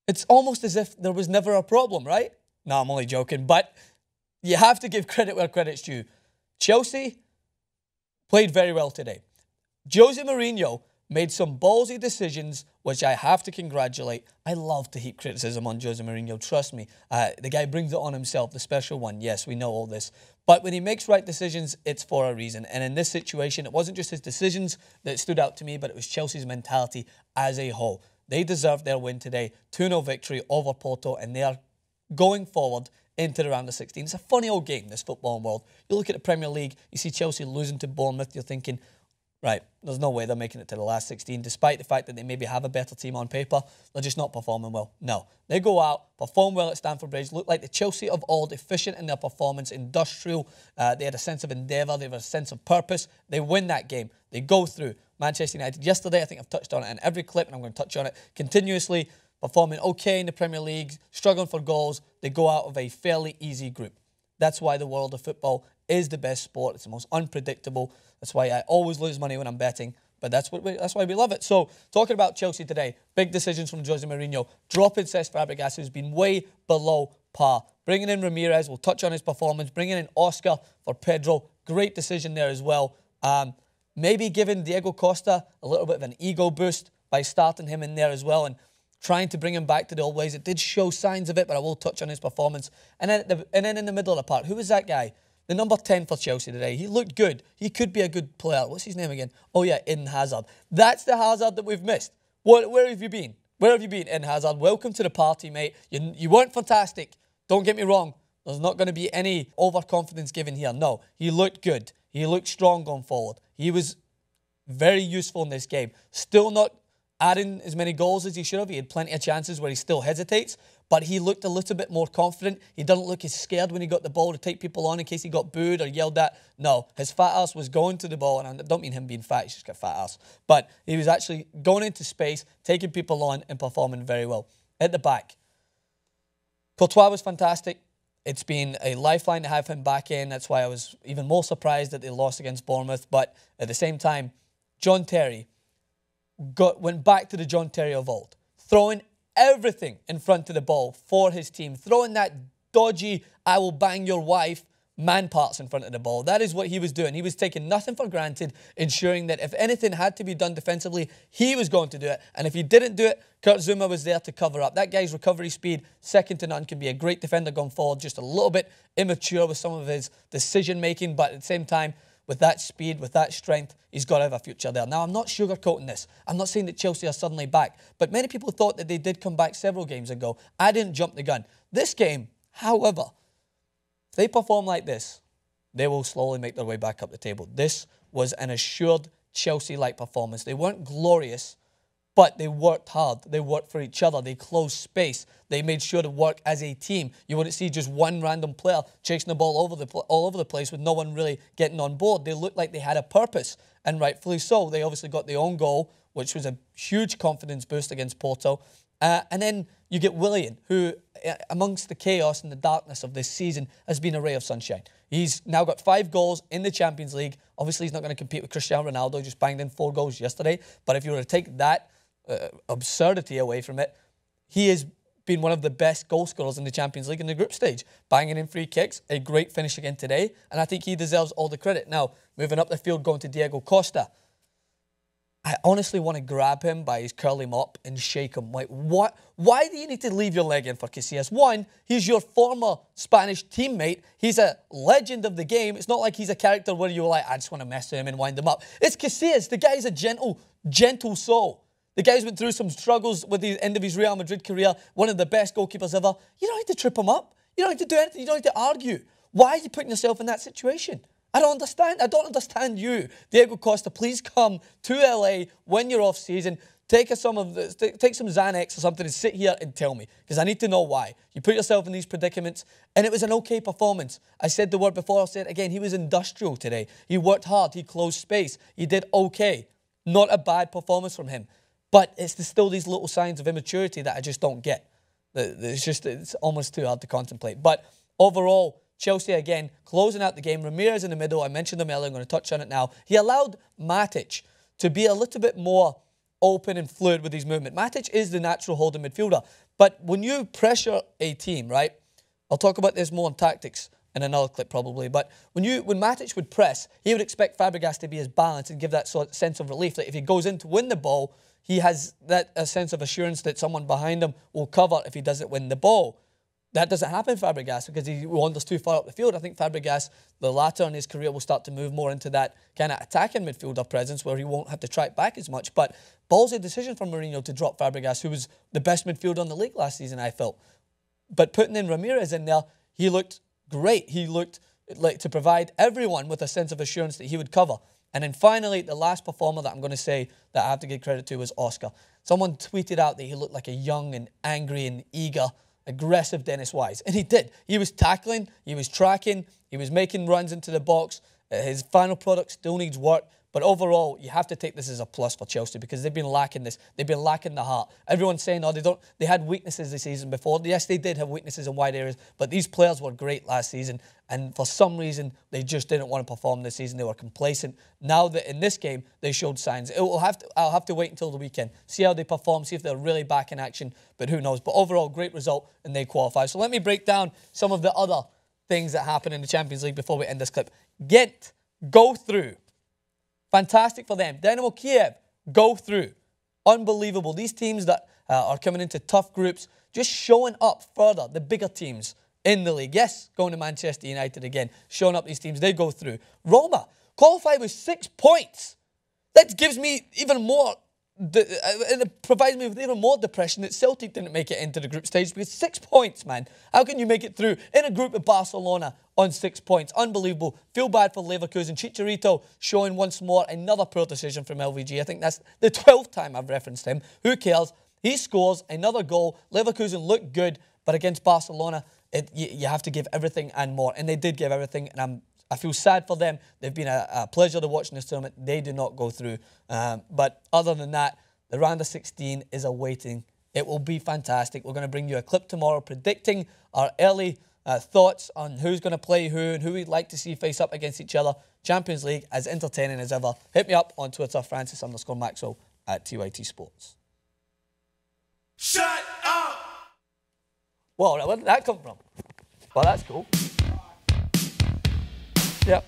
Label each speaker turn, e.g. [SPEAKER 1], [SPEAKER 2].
[SPEAKER 1] It's almost as if there was never a problem, right? No, I'm only joking. But you have to give credit where credit's due. Chelsea played very well today. Jose Mourinho made some ballsy decisions, which I have to congratulate. I love to heap criticism on Jose Mourinho, trust me. The guy brings it on himself, the special one. Yes, we know all this. But when he makes right decisions, it's for a reason. And in this situation, it wasn't just his decisions that stood out to me, but it was Chelsea's mentality as a whole. They deserved their win today, 2-0 victory over Porto, and they are going forward into the round of 16. It's a funny old game, this football world. You look at the Premier League, you see Chelsea losing to Bournemouth, you're thinking, right, there's no way they're making it to the last 16, despite the fact that they maybe have a better team on paper. They're just not performing well. No. They go out, perform well at Stamford Bridge, look like the Chelsea of old, efficient in their performance, industrial. They had a sense of endeavour, they had a sense of purpose. They win that game. They go through. Manchester United yesterday, I think I've touched on it in every clip, and I'm going to touch on it continuously, performing okay in the Premier League, struggling for goals. They go out of a fairly easy group. That's why the world of football is the best sport. It's the most unpredictable. That's why I always lose money when I'm betting, but that's why we love it. So, talking about Chelsea today, big decisions from Jose Mourinho. Dropping Cesc Fabregas, who's been way below par. Bringing in Ramirez, we'll touch on his performance. Bringing in Oscar for Pedro, great decision there as well. Maybe giving Diego Costa a little bit of an ego boost by starting him in there as well and trying to bring him back to the old ways. It did show signs of it, but I will touch on his performance. And then in the middle of the park, who was that guy? The number 10 for Chelsea today. He looked good. He could be a good player. What's his name again? Oh, yeah, Eden Hazard. That's the Hazard that we've missed. Where have you been? Where have you been, Eden Hazard? Welcome to the party, mate. You weren't fantastic. Don't get me wrong. There's not going to be any overconfidence given here. No, he looked good. He looked strong going forward. He was very useful in this game. Still not adding as many goals as he should have. He had plenty of chances where he still hesitates, but he looked a little bit more confident. He doesn't look as scared when he got the ball to take people on in case he got booed or yelled at. No, his fat ass was going to the ball, and I don't mean him being fat, he's just got fat ass, but he was actually going into space, taking people on and performing very well. At the back, Courtois was fantastic. It's been a lifeline to have him back in. That's why I was even more surprised that they lost against Bournemouth. But at the same time, John Terry went back to the John Terry of old, throwing everything in front of the ball for his team, throwing that dodgy, I will bang your wife man parts in front of the ball. That is what he was doing. He was taking nothing for granted, ensuring that if anything had to be done defensively, he was going to do it. And if he didn't do it, Kurt Zouma was there to cover up. That guy's recovery speed, second to none, can be a great defender going forward, just a little bit immature with some of his decision-making, but at the same time, with that speed, with that strength, he's got to have a future there. Now, I'm not sugarcoating this. I'm not saying that Chelsea are suddenly back, but many people thought that they did come back several games ago. I didn't jump the gun. This game, however, if they perform like this, they will slowly make their way back up the table. This was an assured Chelsea-like performance. They weren't glorious, but they worked hard. They worked for each other. They closed space. They made sure to work as a team. You wouldn't see just one random player chasing the ball all over the place with no one really getting on board. They looked like they had a purpose, and rightfully so. They obviously got their own goal, which was a huge confidence boost against Porto. And then you get Willian, who, amongst the chaos and the darkness of this season, has been a ray of sunshine. He's now got 5 goals in the Champions League. Obviously, he's not going to compete with Cristiano Ronaldo, just banged in 4 goals yesterday. But if you were to take that absurdity away from it, he has been one of the best goal scorers in the Champions League in the group stage, banging in free kicks, a great finish again today, and I think he deserves all the credit. Now, moving up the field, going to Diego Costa, I honestly want to grab him by his curly mop and shake him. Like, what? Why do you need to leave your leg in for Casillas? One, he's your former Spanish teammate. He's a legend of the game. It's not like he's a character where you're like, I just want to mess with him and wind him up. It's Casillas. The guy's a gentle soul. The guy's went through some struggles with the end of his Real Madrid career, one of the best goalkeepers ever. You don't need to trip him up. You don't need to do anything. You don't need to argue. Why are you putting yourself in that situation? I don't understand. I don't understand you. Diego Costa, please come to LA when you're off season. Take some Xanax or something and sit here and tell me, because I need to know why. You put yourself in these predicaments, and it was an okay performance. I said the word before, I'll say it again. He was industrial today. He worked hard. He closed space. He did okay. Not a bad performance from him. But it's still these little signs of immaturity that I just don't get. It's almost too hard to contemplate. But overall, Chelsea again closing out the game. Ramirez in the middle. I mentioned him earlier. I'm going to touch on it now. He allowed Matic to be a little bit more open and fluid with his movement. Matic is the natural holding midfielder, But when you pressure a team, right? I'll talk about this more on tactics in another clip probably. But when Matic would press, he would expect Fabregas to be as balanced and give that sort of sense of relief that if he goes in to win the ball, he has that a sense of assurance that someone behind him will cover if he doesn't win the ball. That doesn't happen for Fabregas because he wanders too far up the field. I think Fabregas, the latter in his career, will start to move more into that kind of attacking midfielder presence where he won't have to track back as much. But ballsy decision from Mourinho to drop Fabregas, who was the best midfielder in the league last season, I felt. But putting in Ramirez in there, he looked great. He looked like to provide everyone with a sense of assurance that he would cover. And then finally, the last performer that I'm going to say that I have to give credit to was Oscar. Someone tweeted out that he looked like a young and angry and eager, aggressive Dennis Wise. And he did. He was tackling, he was tracking, he was making runs into the box. His final product still needs work. But overall, you have to take this as a plus for Chelsea because they've been lacking this. They've been lacking the heart. Everyone's saying, oh, they had weaknesses this season before. Yes, they did have weaknesses in wide areas, but these players were great last season. And for some reason, they just didn't want to perform this season. They were complacent. Now that in this game, they showed signs. I'll have to wait until the weekend, see how they perform, see if they're really back in action. But who knows? But overall, great result, and they qualify. So let me break down some of the other things that happened in the Champions League before we end this clip. Ghent, go through. Fantastic for them. Dynamo Kiev, go through. Unbelievable. These teams that are coming into tough groups, just showing up further, the bigger teams in the league. Yes, going to Manchester United again, showing up these teams, they go through. Roma, qualified with 6 points. That gives me even more, it provides me with even more depression that Celtic didn't make it into the group stage because 6 points, man. How can you make it through in a group with Barcelona on 6 points? Unbelievable. Feel bad for Leverkusen. Chicharito showing once more another poor decision from LVG. I think that's the 12th time I've referenced him. Who cares? He scores another goal. Leverkusen looked good, but against Barcelona, you have to give everything and more. And they did give everything, and I feel sad for them. They've been a pleasure to watch in this tournament. They did not go through. But other than that, the round of 16 is awaiting. It will be fantastic. We're going to bring you a clip tomorrow predicting our early thoughts on who's going to play who and who we'd like to see face up against each other. Champions League, as entertaining as ever. Hit me up on Twitter, Francis_Maxwell at TYT Sports. Shut up! Whoa, where did that come from? Well, that's cool. Yep.